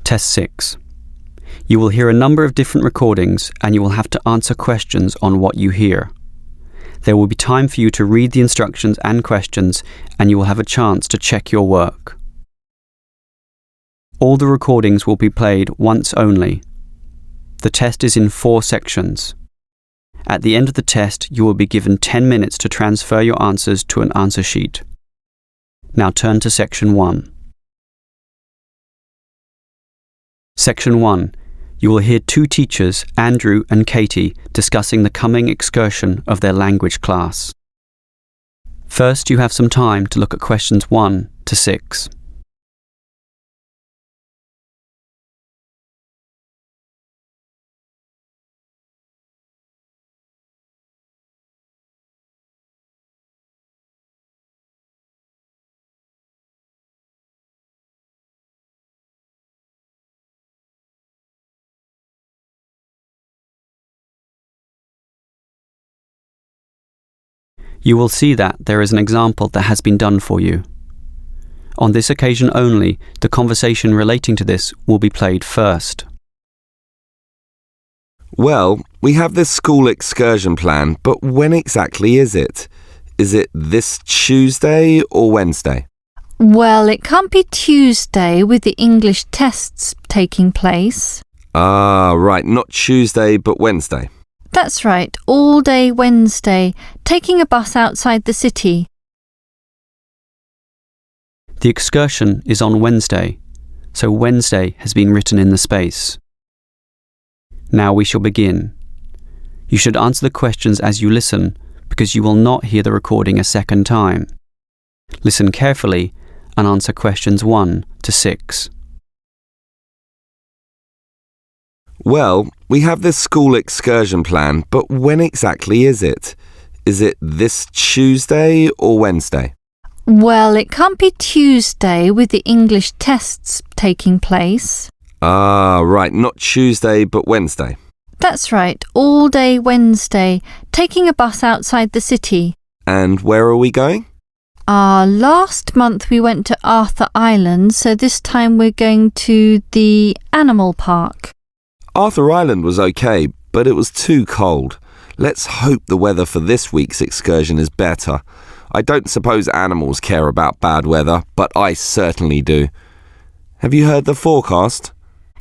Test 6. You will hear a number of different recordings and you will have to answer questions on what you hear. There will be time for you to read the instructions and questions and you will have a chance to check your work. All the recordings will be played once only. The test is in 4 sections. At the end of the test, you will be given 10 minutes to transfer your answers to an answer sheet. Now turn to Section 1. Section 1. You will hear 2 teachers, Andrew and Katie, discussing the coming excursion of their language class. First, you have some time to look at questions 1 to 6. You will see that there is an example that has been done for you. On this occasion only, the conversation relating to this will be played first. Well, we have this school excursion plan, but when exactly is it? Is it this Tuesday or Wednesday? Well, it can't be Tuesday with the English tests taking place. Ah, right, not Tuesday but Wednesday. That's right, all day Wednesday, taking a bus outside the city. The excursion is on Wednesday, so Wednesday has been written in the space. Now we shall begin. You should answer the questions as you listen, because you will not hear the recording a second time. Listen carefully and answer questions 1 to 6. Well, we have this school excursion plan, but when exactly is it? Is it this Tuesday or Wednesday? Well, it can't be Tuesday with the English tests taking place. Ah, right, not Tuesday but Wednesday. That's right, all day Wednesday, taking a bus outside the city. And where are we going? Last month we went to Arthur Island, so this time we're going to the animal park. Arthur Island was okay, but it was too cold. Let's hope the weather for this week's excursion is better. I don't suppose animals care about bad weather, but I certainly do. Have you heard the forecast?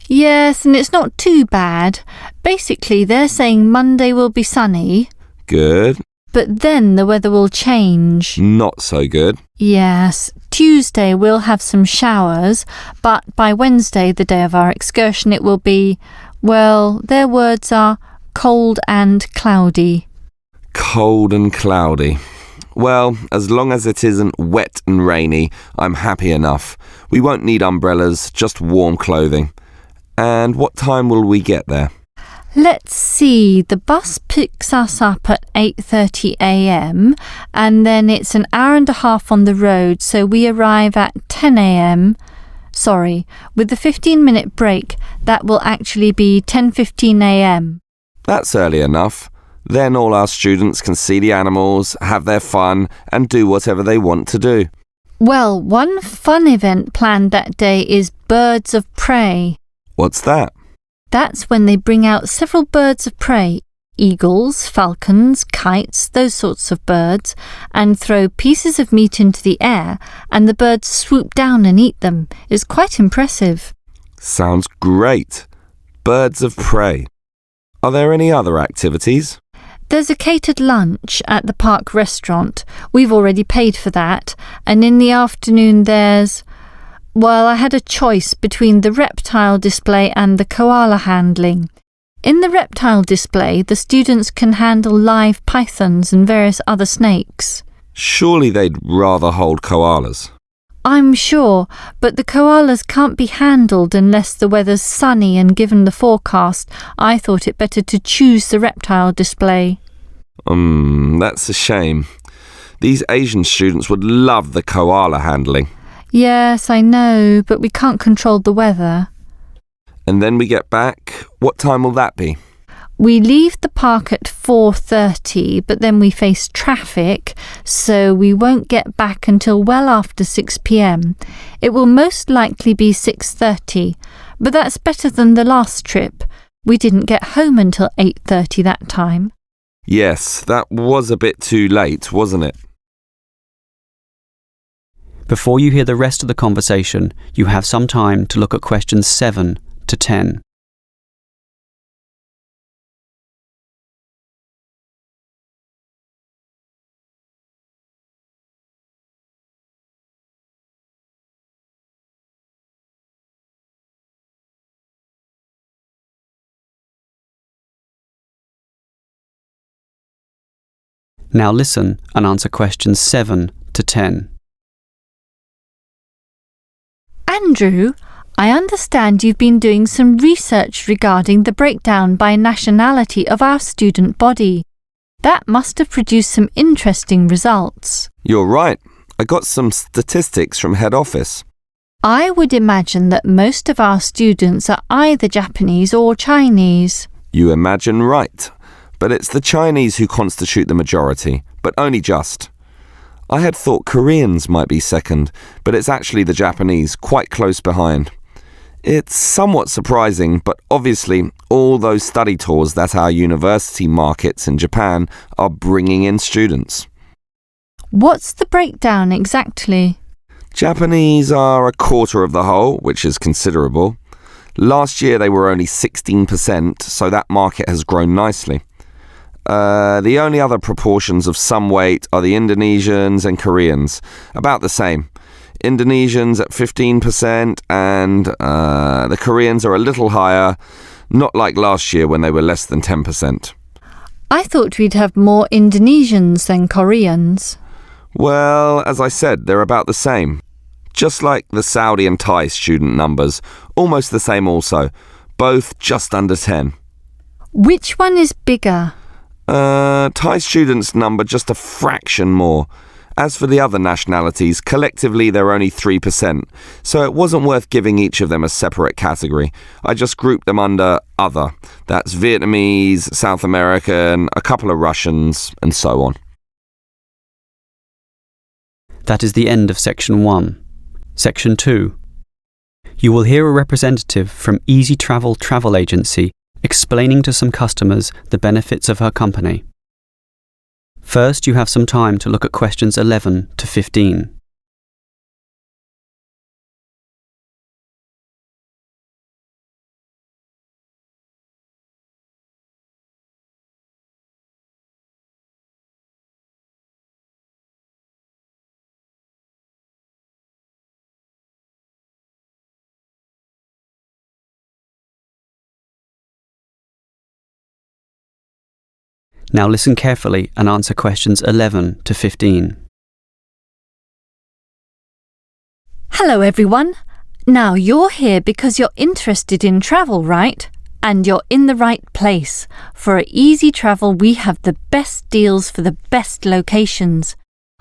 Yes, and it's not too bad. Basically, they're saying Monday will be sunny. Good. But then the weather will change. Not so good. Yes, Tuesday we'll have some showers, but by Wednesday, the day of our excursion, it will be, well, their words are cold and cloudy. Cold and cloudy. Well, as long as it isn't wet and rainy, I'm happy enough. We won't need umbrellas, just warm clothing. And what time will we get there? Let's see, the bus picks us up at 8:30 a.m. and then it's an hour and a half on the road, so we arrive at 10 a.m. Sorry, with the 15-minute break, that will actually be 10:15 a.m. That's early enough. Then all our students can see the animals, have their fun, and do whatever they want to do. Well, one fun event planned that day is Birds of Prey. What's that? That's when they bring out several birds of prey, eagles, falcons, kites, those sorts of birds, and throw pieces of meat into the air, and the birds swoop down and eat them. It's quite impressive. Sounds great. Birds of prey. Are there any other activities? There's a catered lunch at the park restaurant. We've already paid for that. And in the afternoon there's... Well, I had a choice between the reptile display and the koala handling. In the reptile display, the students can handle live pythons and various other snakes. Surely they'd rather hold koalas. I'm sure, but the koalas can't be handled unless the weather's sunny, and given the forecast, I thought it better to choose the reptile display. That's a shame. These Asian students would love the koala handling. Yes, I know, but we can't control the weather. And then we get back. What time will that be? We leave the park at 4:30, but then we face traffic, so we won't get back until well after 6 p.m. It will most likely be 6:30. but that's better than the last trip. We didn't get home until 8:30 that time. Yes, that was a bit too late, wasn't it? Before you hear the rest of the conversation, you have some time to look at questions 7 to 10. Now listen and answer questions 7 to 10. Andrew, I understand you've been doing some research regarding the breakdown by nationality of our student body. That must have produced some interesting results. You're right. I got some statistics from head office. I would imagine that most of our students are either Japanese or Chinese. You imagine right. But it's the Chinese who constitute the majority, but only just. I had thought Koreans might be second, but it's actually the Japanese, quite close behind. It's somewhat surprising, but obviously all those study tours that our university markets in Japan are bringing in students. What's the breakdown exactly? Japanese are a quarter of the whole, which is considerable. Last year they were only 16%, so that market has grown nicely. The only other proportions of some weight are the Indonesians and Koreans, about the same. Indonesians at 15% and the Koreans are a little higher, not like last year when they were less than 10%. I thought we'd have more Indonesians than Koreans. Well, as I said, they're about the same. Just like the Saudi and Thai student numbers, almost the same also, both just under 10. Which one is bigger? Thai students number just a fraction more. As for the other nationalities, collectively they're only 3%, so it wasn't worth giving each of them a separate category. I just grouped them under other. That's Vietnamese, South American, a couple of Russians, and so on. That is the end of Section 1. Section 2. You will hear a representative from Easy Travel Travel Agency explaining to some customers the benefits of her company. First, you have some time to look at questions 11 to 15. Now listen carefully and answer questions 11 to 15. Hello everyone. Now you're here because you're interested in travel, right? And you're in the right place. For Easy Travel, we have the best deals for the best locations.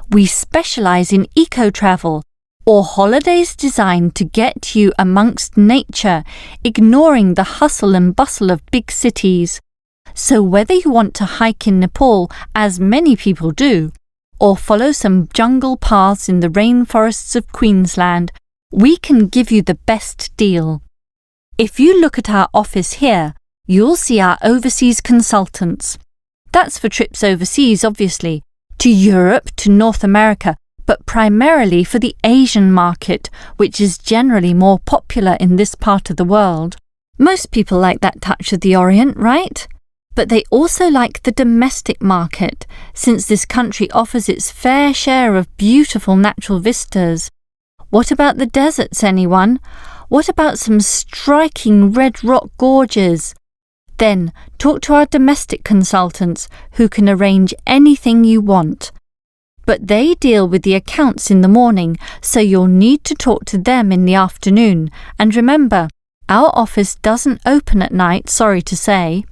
We specialize in eco-travel, or holidays designed to get you amongst nature, ignoring the hustle and bustle of big cities. So whether you want to hike in Nepal, as many people do, or follow some jungle paths in the rainforests of Queensland, we can give you the best deal. If you look at our office here, you'll see our overseas consultants. That's for trips overseas, obviously, to Europe, to North America, but primarily for the Asian market, which is generally more popular in this part of the world. Most people like that touch of the Orient, right? But they also like the domestic market, since this country offers its fair share of beautiful natural vistas. What about the deserts, anyone? What about some striking red rock gorges? Then talk to our domestic consultants, who can arrange anything you want. But they deal with the accounts in the morning, so you'll need to talk to them in the afternoon. And remember, our office doesn't open at night, sorry to say.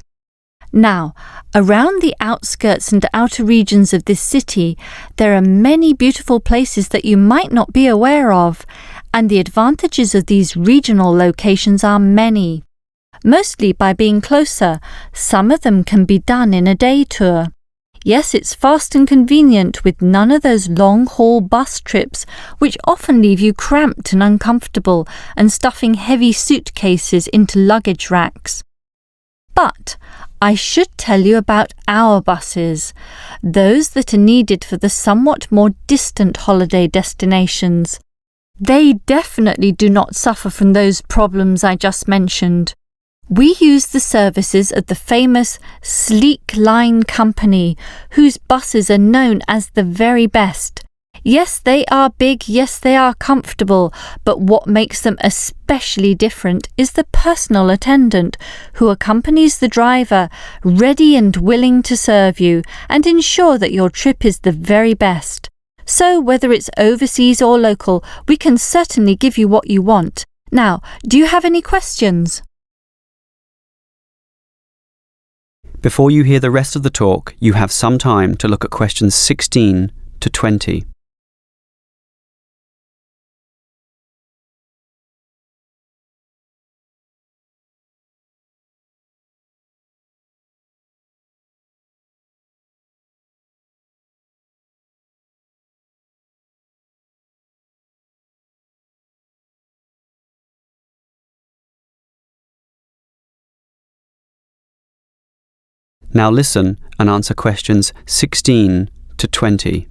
Now, around the outskirts and outer regions of this city, there are many beautiful places that you might not be aware of, and the advantages of these regional locations are many. Mostly by being closer, some of them can be done in a day tour. Yes, it's fast and convenient with none of those long-haul bus trips which often leave you cramped and uncomfortable and stuffing heavy suitcases into luggage racks. But I should tell you about our buses, those that are needed for the somewhat more distant holiday destinations. They definitely do not suffer from those problems I just mentioned. We use the services of the famous Sleek Line Company, whose buses are known as the very best. Yes, they are big, yes, they are comfortable, but what makes them especially different is the personal attendant who accompanies the driver, ready and willing to serve you and ensure that your trip is the very best. So whether it's overseas or local, we can certainly give you what you want. Now, do you have any questions? Before you hear the rest of the talk, you have some time to look at questions 16 to 20. Now listen and answer questions 16 to 20.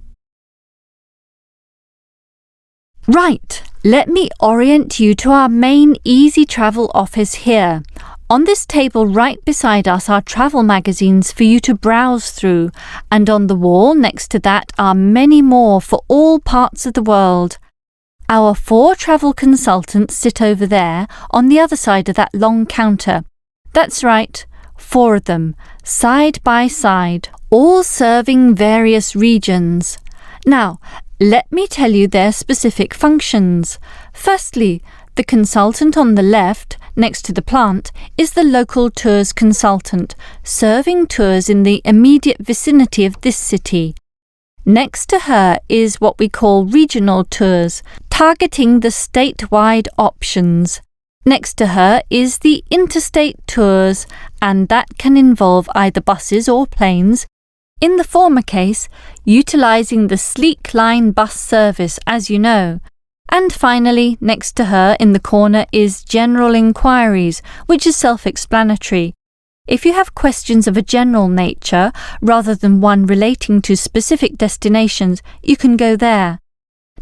Right, let me orient you to our main Easy Travel office here. On this table right beside us are travel magazines for you to browse through, and on the wall next to that are many more for all parts of the world. Our 4 travel consultants sit over there on the other side of that long counter. That's right, 4 of them, side by side, all serving various regions. Now, let me tell you their specific functions. Firstly, the consultant on the left, next to the plant, is the local tours consultant, serving tours in the immediate vicinity of this city. Next to her is what we call regional tours, targeting the statewide options. Next to her is the interstate tours, and that can involve either buses or planes. In the former case, utilising the Sleek Line bus service, as you know. And finally, next to her in the corner is general inquiries, which is self-explanatory. If you have questions of a general nature, rather than one relating to specific destinations, you can go there.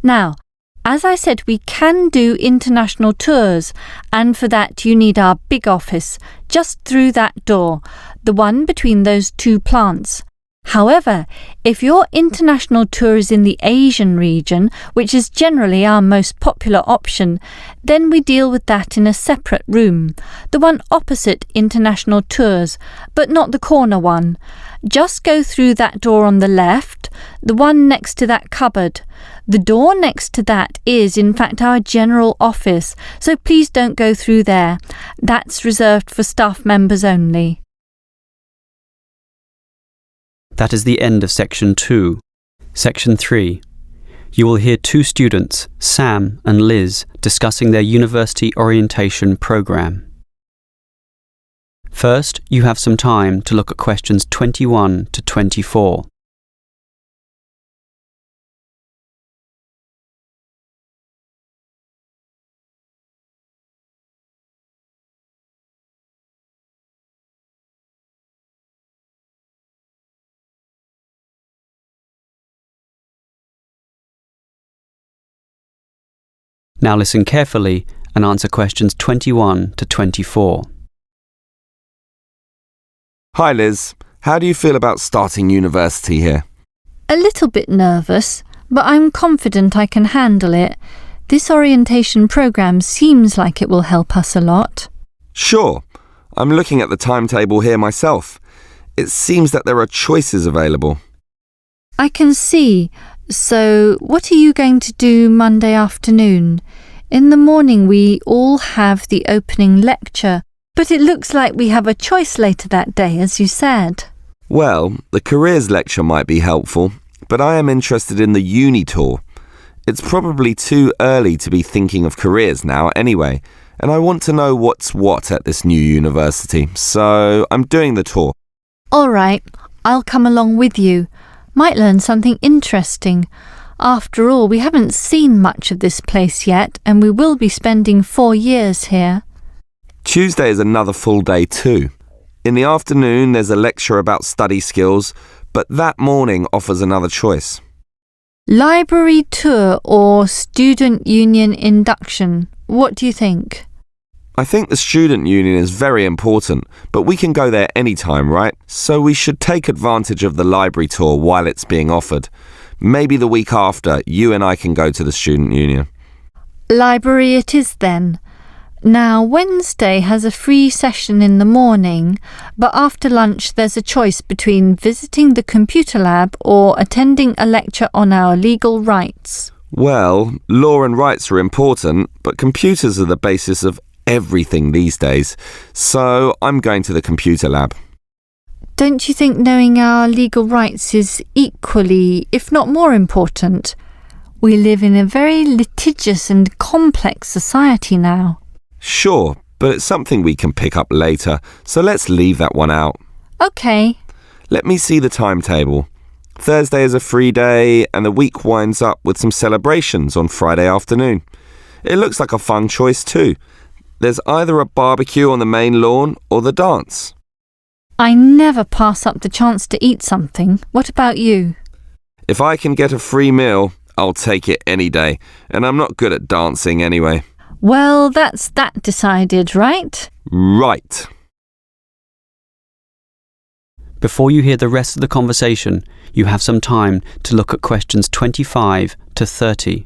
Now, as I said, we can do international tours, and for that you need our big office, just through that door, the one between those 2 plants. However, if your international tour is in the Asian region, which is generally our most popular option, then we deal with that in a separate room, the one opposite international tours, but not the corner one. Just go through that door on the left, the one next to that cupboard. The door next to that is, in fact, our general office, so please don't go through there. That's reserved for staff members only. That is the end of Section 2. Section 3. You will hear 2 students, Sam and Liz, discussing their university orientation program. First, you have some time to look at questions 21 to 24. Now listen carefully and answer questions 21 to 24. Hi Liz, how do you feel about starting university here? A little bit nervous, but I'm confident I can handle it. This orientation program seems like it will help us a lot. Sure. I'm looking at the timetable here myself. It seems that there are choices available. I can see. So, what are you going to do Monday afternoon? In the morning we all have the opening lecture, but it looks like we have a choice later that day, as you said. Well, the careers lecture might be helpful, but I am interested in the uni tour. It's probably too early to be thinking of careers now anyway, and I want to know what's what at this new university, so I'm doing the tour. All right, I'll come along with you. Might learn something interesting. After all, we haven't seen much of this place yet, and we will be spending 4 years here. Tuesday is another full day too. In the afternoon, there's a lecture about study skills, but that morning offers another choice. Library tour or student union induction? What do you think? I think the student union is very important, but we can go there anytime, right? So we should take advantage of the library tour while it's being offered. Maybe the week after, you and I can go to the student union. Library it is then. Now, Wednesday has a free session in the morning, but after lunch there's a choice between visiting the computer lab or attending a lecture on our legal rights. Well, law and rights are important, but computers are the basis of everything these days. So I'm going to the computer lab. Don't you think knowing our legal rights is equally, if not more important? We live in a very litigious and complex society now. Sure, but it's something we can pick up later, so let's leave that one out. Okay. Let me see the timetable. Thursday is a free day, and the week winds up with some celebrations on Friday afternoon. It looks like a fun choice too. There's either a barbecue on the main lawn or the dance. I never pass up the chance to eat something. What about you? If I can get a free meal, I'll take it any day, and I'm not good at dancing anyway. Well, that's that decided, right? Right. Before you hear the rest of the conversation, you have some time to look at questions 25 to 30.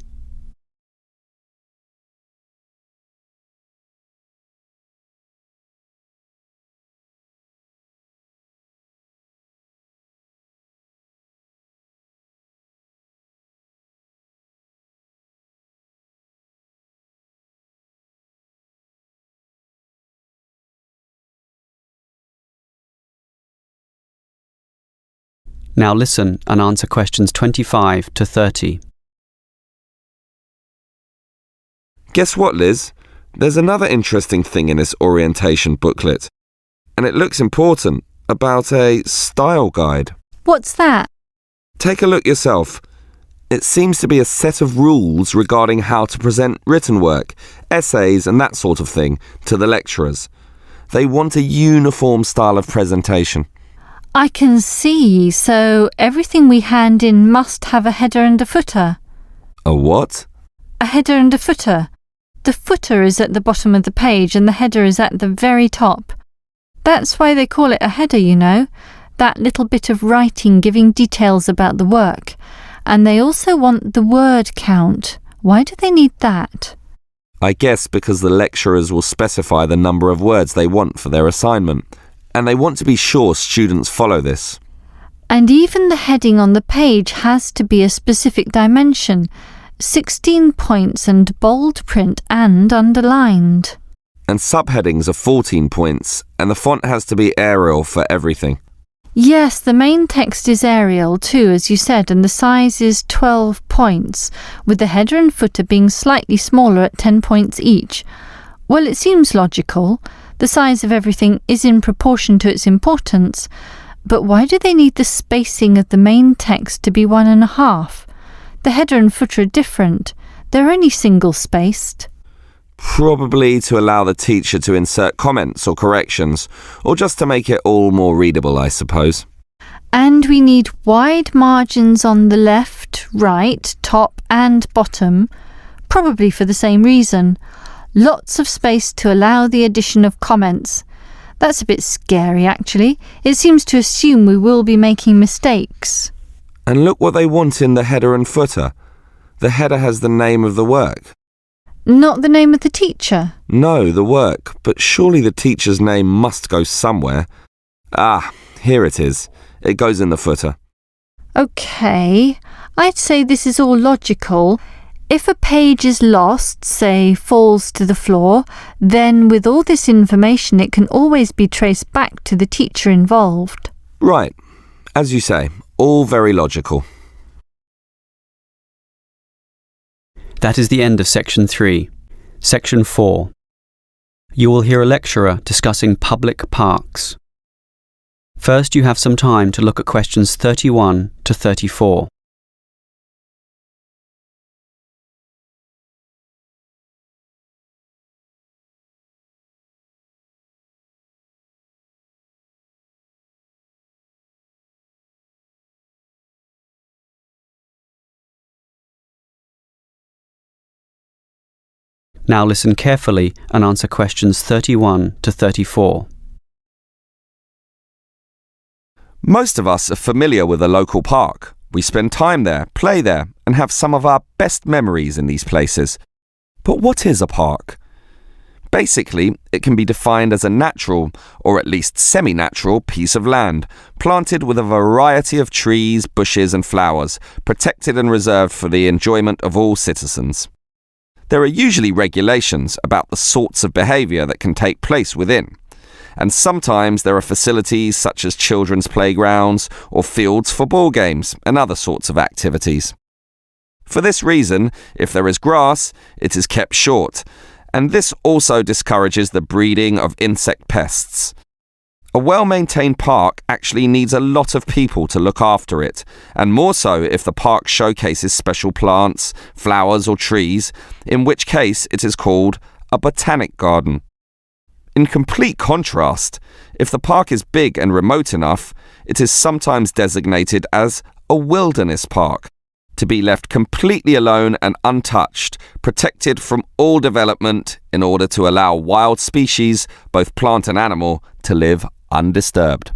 Now listen and answer questions 25 to 30. Guess what, Liz? There's another interesting thing in this orientation booklet, and it looks important, about a style guide. What's that? Take a look yourself. It seems to be a set of rules regarding how to present written work, essays and that sort of thing to the lecturers. They want a uniform style of presentation. I can see, so everything we hand in must have a header and a footer. A what? A header and a footer. The footer is at the bottom of the page and the header is at the very top. That's why they call it a header, you know, that little bit of writing giving details about the work. And they also want the word count. Why do they need that? I guess because the lecturers will specify the number of words they want for their assignment, and they want to be sure students follow this. And even the heading on the page has to be a specific dimension, 16 points and bold print and underlined. And subheadings are 14 points, and the font has to be Arial for everything. Yes, the main text is Arial too, as you said, and the size is 12 points, with the header and footer being slightly smaller at 10 points each. Well, it seems logical. The size of everything is in proportion to its importance, but why do they need the spacing of the main text to be 1.5? The header and footer are different. They're only single-spaced. Probably to allow the teacher to insert comments or corrections, or just to make it all more readable, I suppose. And we need wide margins on the left, right, top and bottom, probably for the same reason. Lots of space to allow the addition of comments. That's a bit scary, actually. It seems to assume we will be making mistakes. And look what they want in the header and footer. The header has the name of the work. Not the name of the teacher? No, the work, but surely the teacher's name must go somewhere. Ah, here it is. It goes in the footer. OK, I'd say this is all logical. If a page is lost, say falls to the floor, then with all this information it can always be traced back to the teacher involved. Right. As you say, all very logical. That is the end of Section 3. Section 4. You will hear a lecturer discussing public parks. First, you have some time to look at questions 31 to 34. Now listen carefully and answer questions 31 to 34. Most of us are familiar with a local park. We spend time there, play there, and have some of our best memories in these places. But what is a park? Basically, it can be defined as a natural, or at least semi-natural, piece of land, planted with a variety of trees, bushes and flowers, protected and reserved for the enjoyment of all citizens. There are usually regulations about the sorts of behaviour that can take place within, and sometimes there are facilities such as children's playgrounds or fields for ball games and other sorts of activities. For this reason, if there is grass, it is kept short, and this also discourages the breeding of insect pests. A well-maintained park actually needs a lot of people to look after it, and more so if the park showcases special plants, flowers or trees, in which case it is called a botanic garden. In complete contrast, if the park is big and remote enough, it is sometimes designated as a wilderness park, to be left completely alone and untouched, protected from all development in order to allow wild species, both plant and animal, to live undisturbed.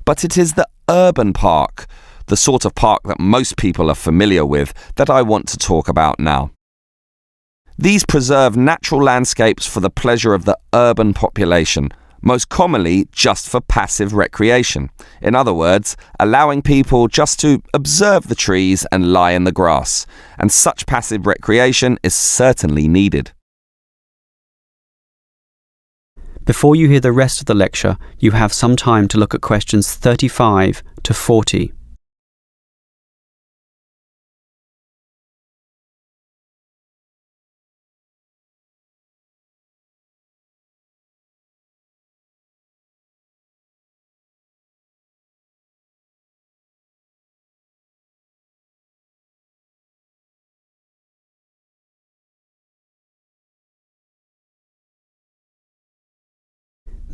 But it is the urban park, the sort of park that most people are familiar with, that I want to talk about now. These preserve natural landscapes for the pleasure of the urban population, most commonly just for passive recreation. In other words, allowing people just to observe the trees and lie in the grass, and such passive recreation is certainly needed. Before you hear the rest of the lecture, you have some time to look at questions 35 to 40.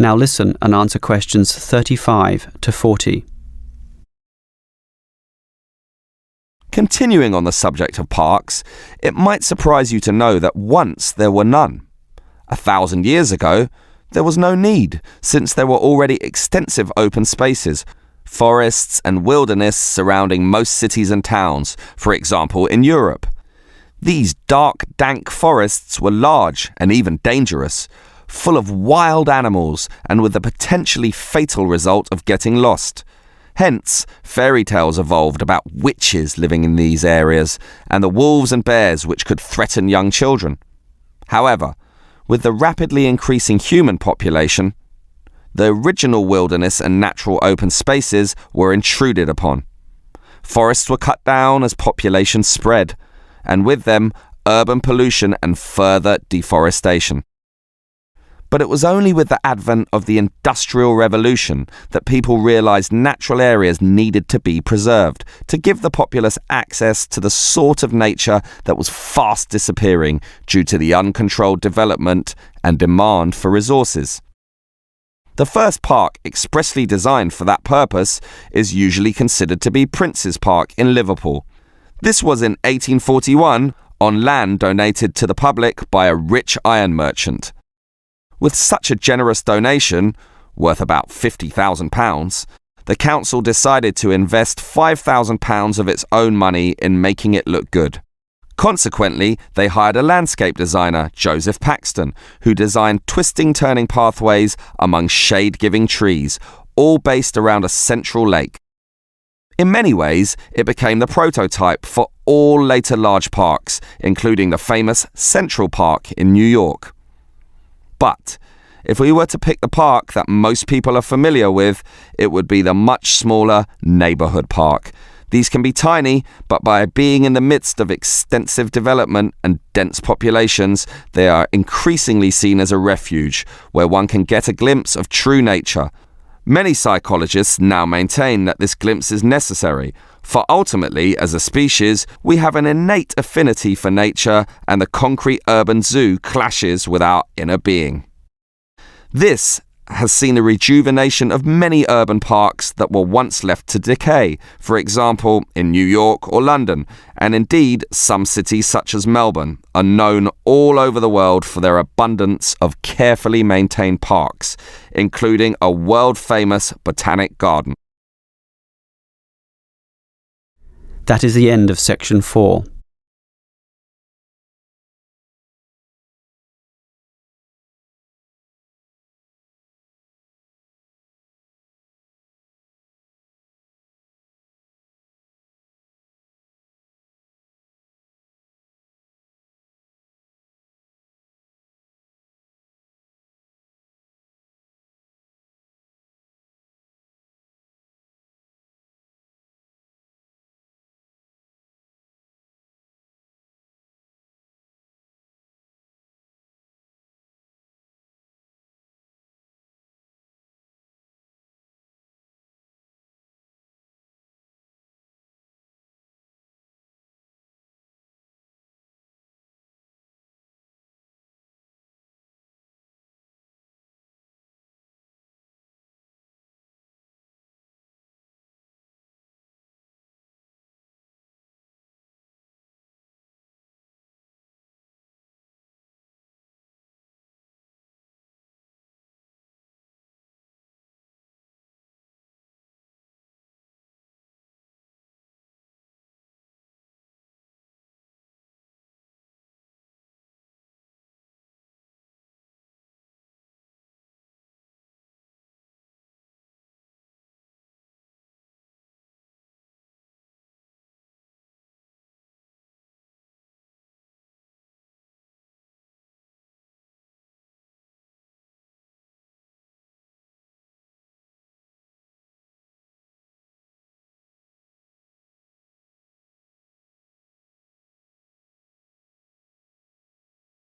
Now listen and answer questions 35 to 40. Continuing on the subject of parks, it might surprise you to know that once there were none. 1,000 years ago, there was no need, since there were already extensive open spaces, forests and wilderness surrounding most cities and towns, for example in Europe. These dark, dank forests were large and even dangerous, full of wild animals and with the potentially fatal result of getting lost. Hence, fairy tales evolved about witches living in these areas and the wolves and bears which could threaten young children. However, with the rapidly increasing human population, the original wilderness and natural open spaces were intruded upon. Forests were cut down as population spread, and with them, urban pollution and further deforestation. But it was only with the advent of the Industrial Revolution that people realized natural areas needed to be preserved to give the populace access to the sort of nature that was fast disappearing due to the uncontrolled development and demand for resources. The first park expressly designed for that purpose is usually considered to be Prince's Park in Liverpool. This was in 1841 on land donated to the public by a rich iron merchant. With such a generous donation, worth about £50,000, the council decided to invest £5,000 of its own money in making it look good. Consequently, they hired a landscape designer, Joseph Paxton, who designed twisting turning pathways among shade-giving trees, all based around a central lake. In many ways, it became the prototype for all later large parks, including the famous Central Park in New York. But if we were to pick the park that most people are familiar with, it would be the much smaller neighbourhood park. These can be tiny, but by being in the midst of extensive development and dense populations, they are increasingly seen as a refuge where one can get a glimpse of true nature, Many psychologists now maintain that this glimpse is necessary, for ultimately, as a species, we have an innate affinity for nature, and the concrete urban zoo clashes with our inner being. This has seen a rejuvenation of many urban parks that were once left to decay, for example, in New York or London, and indeed some cities such as Melbourne are known all over the world for their abundance of carefully maintained parks, including a world-famous botanic garden. That is the end of section 4.